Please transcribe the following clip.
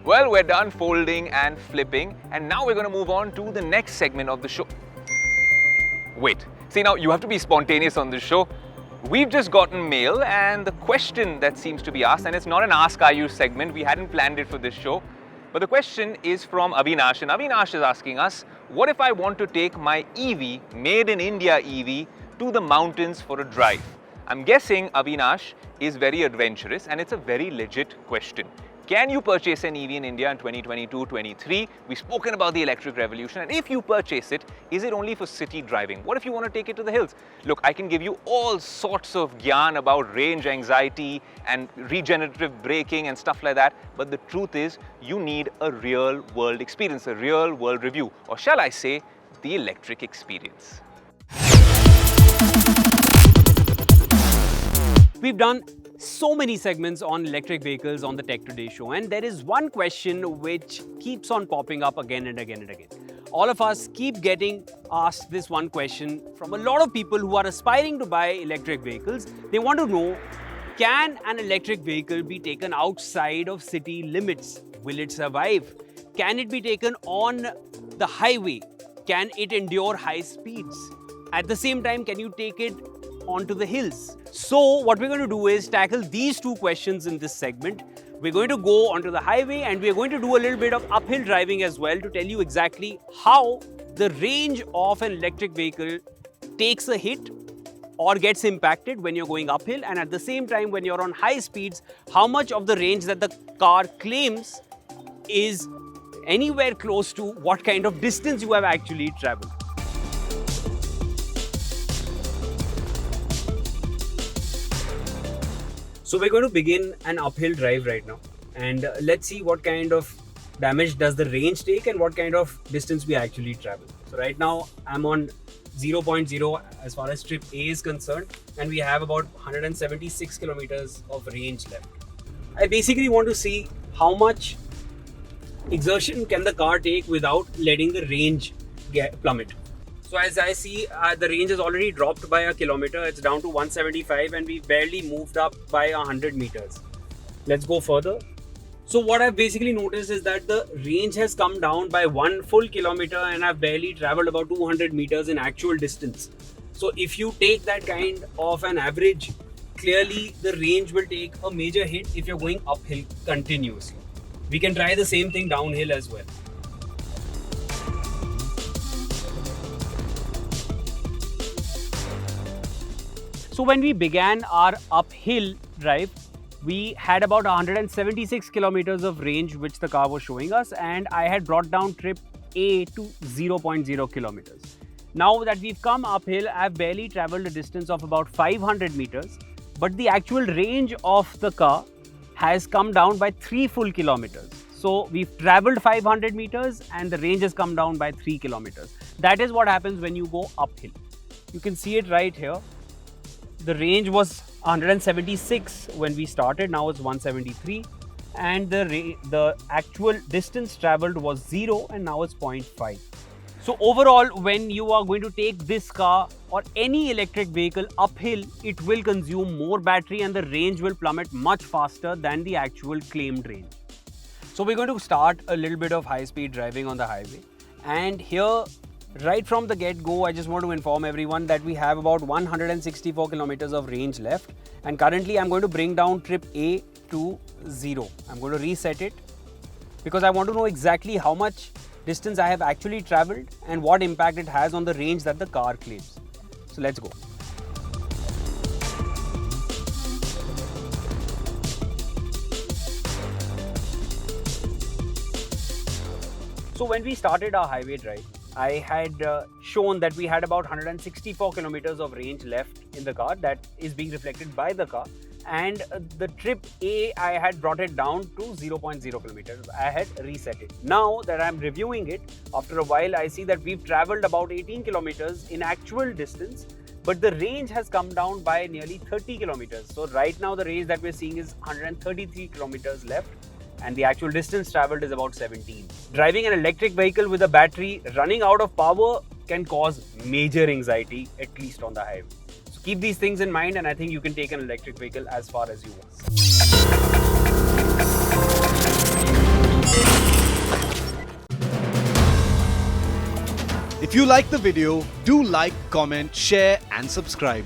Well, we're done folding and flipping, and now we're going to move on to the next segment of the show. Wait, see, now you have to be spontaneous on this show. We've just gotten mail, and the question that seems to be asked, and it's not an Ask Ayush segment, we hadn't planned it for this show, but the question is from Avinash, and Avinash is asking us, what if I want to take my EV, made in India EV, to the mountains for a drive? I'm guessing Avinash is very adventurous, and it's a very legit question. Can you purchase an EV in India in 2022-23? We've spoken about the electric revolution, and if you purchase it, is it only for city driving? What if you want to take it to the hills? Look, I can give you all sorts of gyan about range anxiety and regenerative braking and stuff like that, but the truth is, you need a real world experience, a real world review, or shall I say, the electric experience. We've done so many segments on electric vehicles on the Tech Today show, and there is one question which keeps on popping up again and again and again. All of us keep getting asked this one question from a lot of people who are aspiring to buy electric vehicles. They want to know, can an electric vehicle be taken outside of city limits? Will it survive? Can it be taken on the highway? Can it endure high speeds? At the same time, can you take it onto the hills? So what we're going to do is tackle these two questions in this segment. We're going to go onto the highway, and we're going to do a little bit of uphill driving as well to tell you exactly how the range of an electric vehicle takes a hit or gets impacted when you're going uphill, and at the same time when you're on high speeds, how much of the range that the car claims is anywhere close to what kind of distance you have actually traveled. So we're going to begin an uphill drive right now, and let's see what kind of damage does the range take and what kind of distance we actually travel. So right now I'm on 0.0 as far as trip A is concerned, and we have about 176 kilometers of range left. I basically want to see how much exertion can the car take without letting the range plummet. So as I see, the range has already dropped by a kilometer. It's down to 175, and we've barely moved up by 100 meters. Let's go further. So what I've basically noticed is that the range has come down by 1 full kilometer, and I've barely traveled about 200 meters in actual distance. So if you take that kind of an average, clearly the range will take a major hit if you're going uphill continuously. We can try the same thing downhill as well. So when we began our uphill drive, we had about 176 kilometers of range which the car was showing us, and I had brought down trip A to 0.0 kilometers. Now that we've come uphill, I've barely traveled a distance of about 500 meters, but the actual range of the car has come down by 3 full kilometers. So we've traveled 500 meters and the range has come down by 3 kilometers. That is what happens when you go uphill. You can see it right here. The range was 176 when we started, now it's 173, and the actual distance traveled was 0, and now it's 0.5. So overall, when you are going to take this car or any electric vehicle uphill, it will consume more battery and the range will plummet much faster than the actual claimed range. So we're going to start a little bit of high-speed driving on the highway, and here right from the get-go, I just want to inform everyone that we have about 164 kilometers of range left, and currently I'm going to bring down trip A to 0. I'm going to reset it because I want to know exactly how much distance I have actually traveled and what impact it has on the range that the car claims. So let's go. So when we started our highway drive, I had shown that we had about 164 kilometers of range left in the car that is being reflected by the car, and the trip A, I had brought it down to 0.0 kilometers. I had reset it. Now that I'm reviewing it, after a while I see that we've traveled about 18 kilometers in actual distance, but the range has come down by nearly 30 kilometers. So right now the range that we're seeing is 133 kilometers left, and the actual distance traveled is about 17. Driving an electric vehicle with a battery running out of power can cause major anxiety, at least on the highway. So keep these things in mind, and I think you can take an electric vehicle as far as you want. If you like the video, do like, comment, share and subscribe.